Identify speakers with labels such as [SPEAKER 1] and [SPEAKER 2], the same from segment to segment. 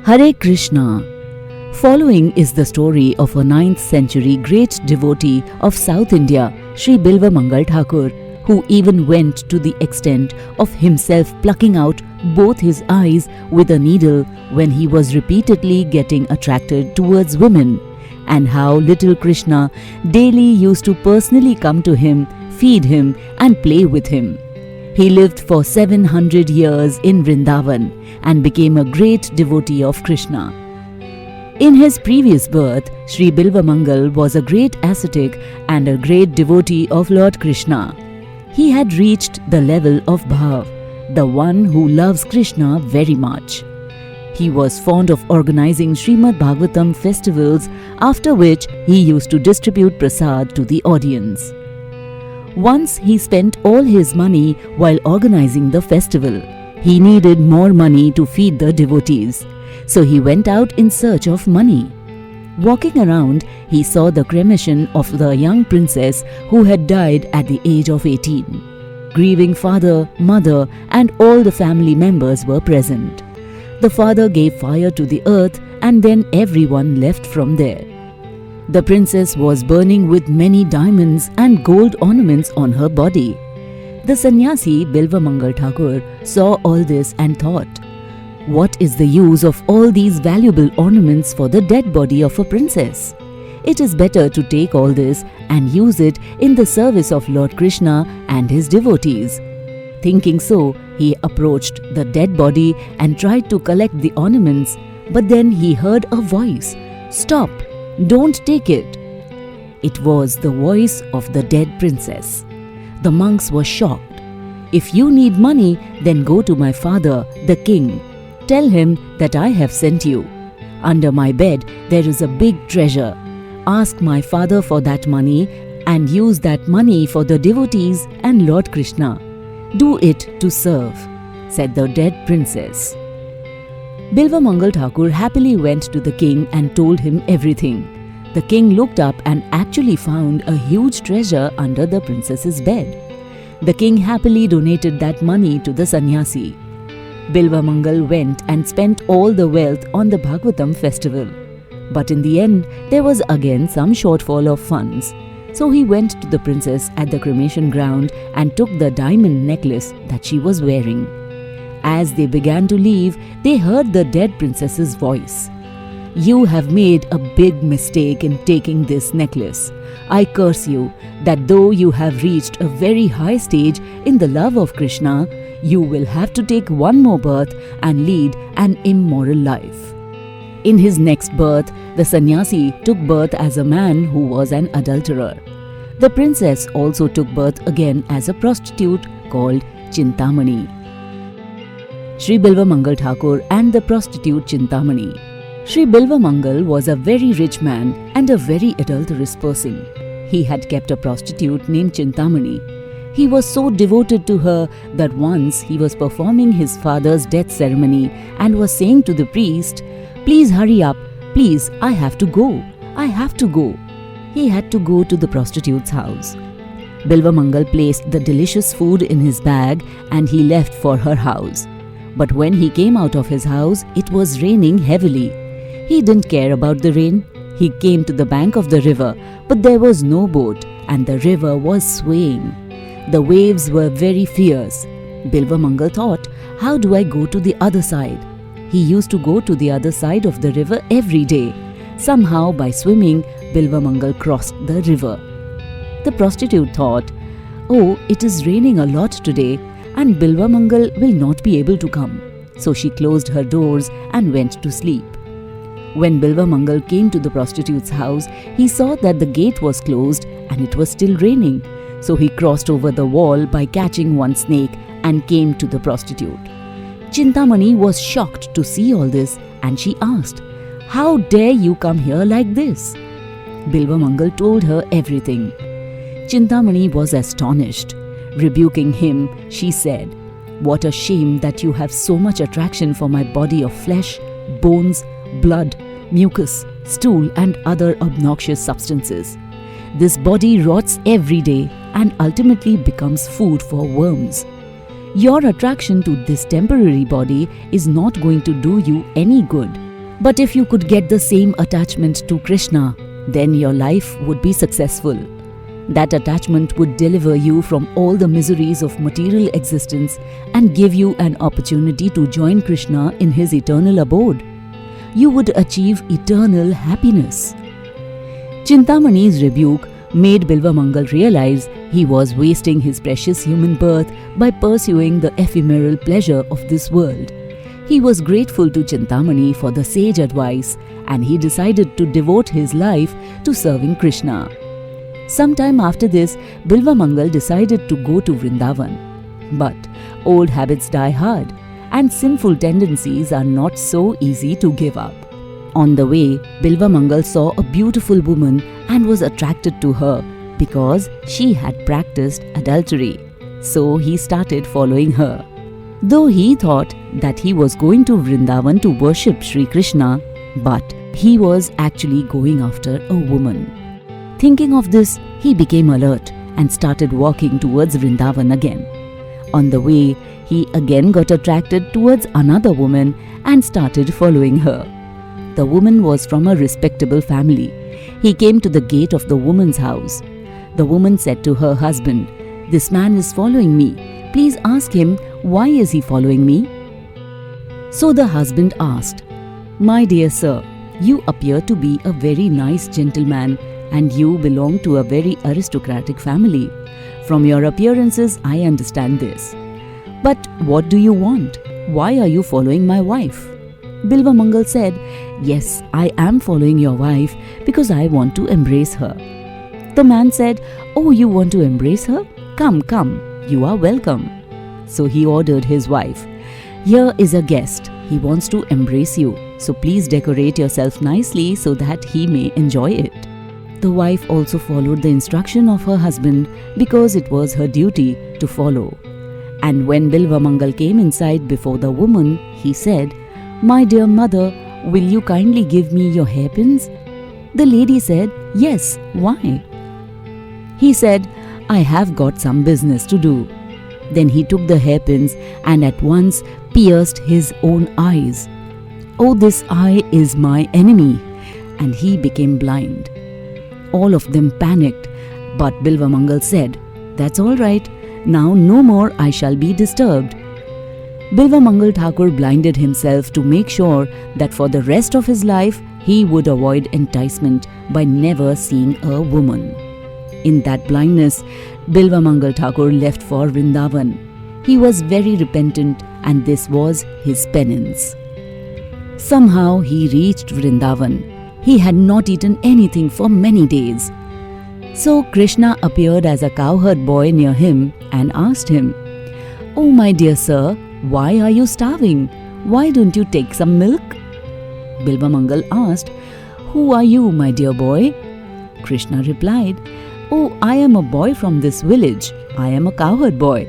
[SPEAKER 1] Hare Krishna. Following is the story of a 9th century great devotee of South India, Shri Bilvamangal Thakur, who even went to the extent of himself plucking out both his eyes with a needle when he was repeatedly getting attracted towards women, and how little Krishna daily used to personally come to him, feed him and play with him. He lived for 700 years in Vrindavan and became a great devotee of Krishna. In his previous birth, Shri Bilvamangal was a great ascetic and a great devotee of Lord Krishna. He had reached the level of bhava, the one who loves Krishna very much. He was fond of organizing Shrimad Bhagavatam festivals, after which he used to distribute Prasad to the audience. Once he spent all his money while organizing the festival. He needed more money to feed the devotees, so he went out in search of money. Walking around, he saw the cremation of the young princess who had died at the age of 18. Grieving father, mother and all the family members were present. The father gave fire to the earth and then everyone left from there. The princess was burning with many diamonds and gold ornaments on her body. The sannyasi Bilvamangal Thakur saw all this and thought, "What is the use of all these valuable ornaments for the dead body of a princess? It is better to take all this and use it in the service of Lord Krishna and his devotees." Thinking so, he approached the dead body and tried to collect the ornaments, but then he heard a voice, "Stop! Don't take it." It was the voice of the dead princess. The monks were shocked. "If you need money, then go to my father, the king. Tell him that I have sent you. Under my bed there is a big treasure. Ask my father for that money and use that money for the devotees and Lord Krishna. Do it to serve," said the dead princess. Bilvamangal Thakur happily went to the king and told him everything. The king looked up and actually found a huge treasure under the princess's bed. The king happily donated that money to the sannyasi. Bilvamangal went and spent all the wealth on the Bhagavatam festival. But in the end, there was again some shortfall of funds. So he went to the princess at the cremation ground and took the diamond necklace that she was wearing. As they began to leave, they heard the dead princess's voice. "You have made a big mistake in taking this necklace. I curse you that though you have reached a very high stage in the love of Krishna, you will have to take one more birth and lead an immoral life." In his next birth, the sannyasi took birth as a man who was an adulterer. The princess also took birth again as a prostitute called Chintamani. Shri Bilvamangal Thakur and the prostitute Chintamani. Shri Bilvamangal was a very rich man and a very adulterous person. He had kept a prostitute named Chintamani. He was so devoted to her that once he was performing his father's death ceremony and was saying to the priest, "Please hurry up, please, I have to go, I have to go." He had to go to the prostitute's house. Bilvamangal placed the delicious food in his bag and he left for her house. But when he came out of his house, it was raining heavily. He didn't care about the rain. He came to the bank of the river, but there was no boat and the river was swaying. The waves were very fierce. Bilvamangal thought, "How do I go to the other side?" He used to go to the other side of the river every day. Somehow, by swimming, Bilvamangal crossed the river. The prostitute thought, "Oh, it is raining a lot today and Bilvamangal will not be able to come." So she closed her doors and went to sleep. When Bilvamangal came to the prostitute's house, he saw that the gate was closed and it was still raining. So he crossed over the wall by catching one snake and came to the prostitute. Chintamani was shocked to see all this and she asked, "How dare you come here like this?" Bilvamangal told her everything. Chintamani was astonished. Rebuking him, she said, "What a shame that you have so much attraction for my body of flesh, bones, blood, mucus, stool and other obnoxious substances. This body rots every day and ultimately becomes food for worms. Your attraction to this temporary body is not going to do you any good. But if you could get the same attachment to Krishna, then your life would be successful. That attachment would deliver you from all the miseries of material existence and give you an opportunity to join Krishna in his eternal abode. You would achieve eternal happiness. Chintamani's rebuke made Bilvamangal realize he was wasting his precious human birth by pursuing the ephemeral pleasure of this world. He was grateful to Chintamani for the sage advice, and he decided to devote his life to serving Krishna. Sometime after this, Bilvamangal decided to go to Vrindavan. But old habits die hard, and sinful tendencies are not so easy to give up. On the way, Bilvamangal saw a beautiful woman and was attracted to her because she had practiced adultery. So he started following her. Though he thought that he was going to Vrindavan to worship Shri Krishna, but he was actually going after a woman. Thinking of this, he became alert and started walking towards Vrindavan again. On the way, he again got attracted towards another woman and started following her. The woman was from a respectable family. He came to the gate of the woman's house. The woman said to her husband, "This man is following me. Please ask him, why is he following me?" So the husband asked, "My dear sir, you appear to be a very nice gentleman and you belong to a very aristocratic family. From your appearances, I understand this. But what do you want? Why are you following my wife?" Bilvamangal said, "Yes, I am following your wife because I want to embrace her." The man said, "Oh, you want to embrace her? Come, come, you are welcome." So he ordered his wife, "Here is a guest. He wants to embrace you. So please decorate yourself nicely so that he may enjoy it." The wife also followed the instruction of her husband because it was her duty to follow. And when Bilvamangal came inside before the woman, he said, "My dear mother, will you kindly give me your hairpins?" The lady said, "Yes, why?" He said, "I have got some business to do." Then he took the hairpins and at once pierced his own eyes. "Oh, this eye is my enemy," and he became blind. All of them panicked, but Bilvamangal said, "That's all right. Now no more I shall be disturbed." Bilvamangal Thakur blinded himself to make sure that for the rest of his life he would avoid enticement by never seeing a woman. In that blindness, Bilvamangal Thakur left for Vrindavan. He was very repentant and this was his penance. Somehow he reached Vrindavan. He had not eaten anything for many days. So Krishna appeared as a cowherd boy near him and asked him, "Oh my dear sir, why are you starving? Why don't you take some milk?" Bilvamangal asked, "Who are you, my dear boy?" Krishna replied, "Oh, I am a boy from this village. I am a cowherd boy.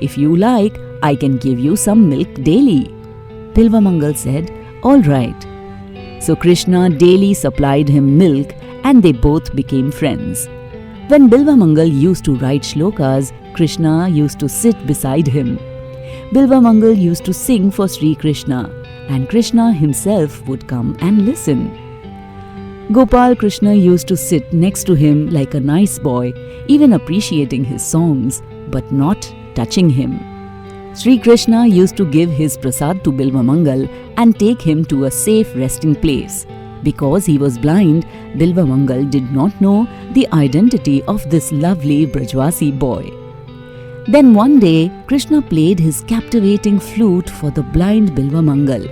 [SPEAKER 1] If you like, I can give you some milk daily." Bilvamangal said, "All right." So Krishna daily supplied him milk and they both became friends. When Bilvamangal used to write shlokas, Krishna used to sit beside him. Bilvamangal used to sing for Sri Krishna and Krishna himself would come and listen. Gopal Krishna used to sit next to him like a nice boy, even appreciating his songs, but not touching him. Sri Krishna used to give his Prasad to Bilvamangal and take him to a safe resting place. Because he was blind, Bilvamangal did not know the identity of this lovely Brajvasi boy. Then one day, Krishna played his captivating flute for the blind Bilvamangal.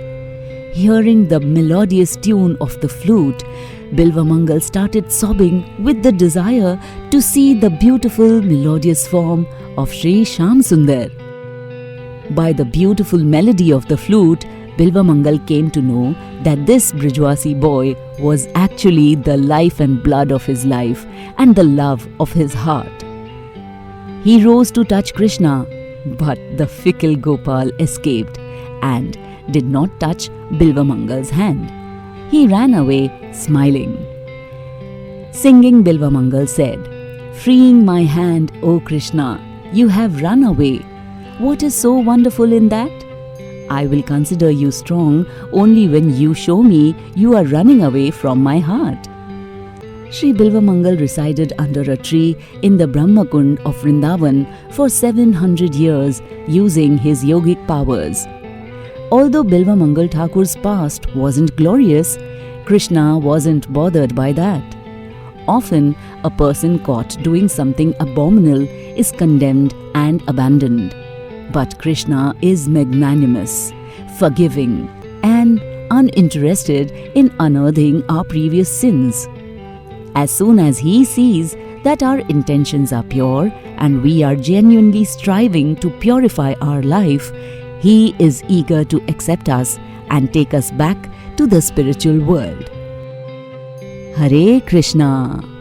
[SPEAKER 1] Hearing the melodious tune of the flute, Bilvamangal started sobbing with the desire to see the beautiful melodious form of Sri Shyam Sundar. By the beautiful melody of the flute, Bilvamangal came to know that this Brajvasi boy was actually the life and blood of his life and the love of his heart. He rose to touch Krishna, but the fickle Gopal escaped and did not touch Bilvamangal's hand. He ran away smiling. Singing, Bilvamangal said, "Freeing my hand, O Krishna, you have run away. What is so wonderful in that? I will consider you strong only when you show me you are running away from my heart. Shri Bilvamangal resided under a tree in the Brahmakund of Vrindavan for 700 years using his yogic powers. Although Bilvamangal Thakur's past wasn't glorious, Krishna wasn't bothered by that. Often, a person caught doing something abominable is condemned and abandoned. But Krishna is magnanimous, forgiving, and uninterested in unearthing our previous sins. As soon as he sees that our intentions are pure and we are genuinely striving to purify our life, he is eager to accept us and take us back to the spiritual world. Hare Krishna.